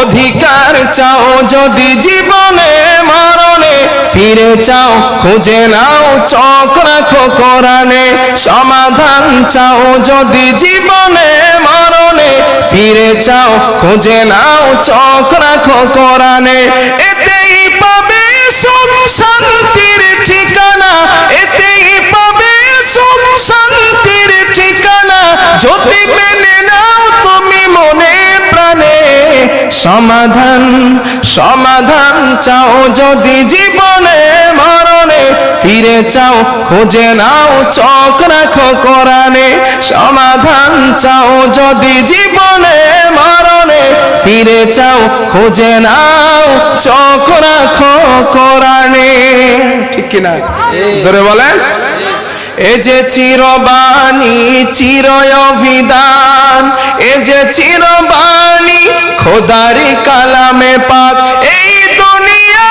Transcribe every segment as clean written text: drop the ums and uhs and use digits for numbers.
অধিকার চাও যদি জীবনে মরণে, ফিরে চাও খুঁজে নাও চোখ রাখো কোরআনে। সমাধান চাও যদি জীবনে মরণে, ফিরে চাও খুঁজে নাও চোখ রাখো কোরআনে। এতেই পাবে সুখ শান্তির ঠিকানা, এতেই পাবে সুখ শান্তির ঠিকানা, যদি মেনে নাও তুমি মনে প্রাণে। সমাধান সমাধান চাও যদি জীবনে মরণে, ফিরে চাও খুঁজে নাও চোখ রাখো কোরআনে। সমাধান চাও যদি জীবনে মরণে, ফিরে চাও খুঁজে নাও চোখ রাখো কোরআনে। ঠিক কিনা? জোরে বলেন। এ যে চিরবাণী চির অভিধান, এ যে চিরবাণী খোদারি কালামে পাক। এই দুনিয়া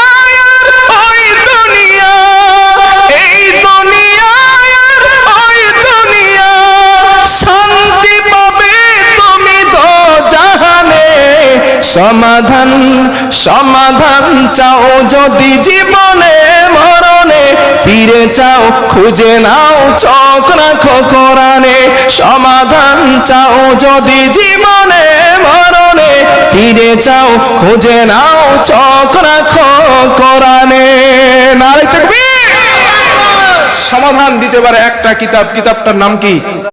আর ওই দুনিয়া, এই দুনিয়া আর ওই দুনিয়া, শান্তি পাবে তুমি দোজাহানে। সমাধান সমাধান চাও যদি জীবনে মরণে, ফিরে চাও খুঁজে নাও চোখ রাখো কোরআনে। সমাধান চাও যদি জীবনে মরণে, ফিরে চাও খুঁজে নাও চোখ রাখো কোরআনে। নারে তাকবীর। সমাধান দিতে পারে একটা কিতাব, কিতাবটার নাম কি?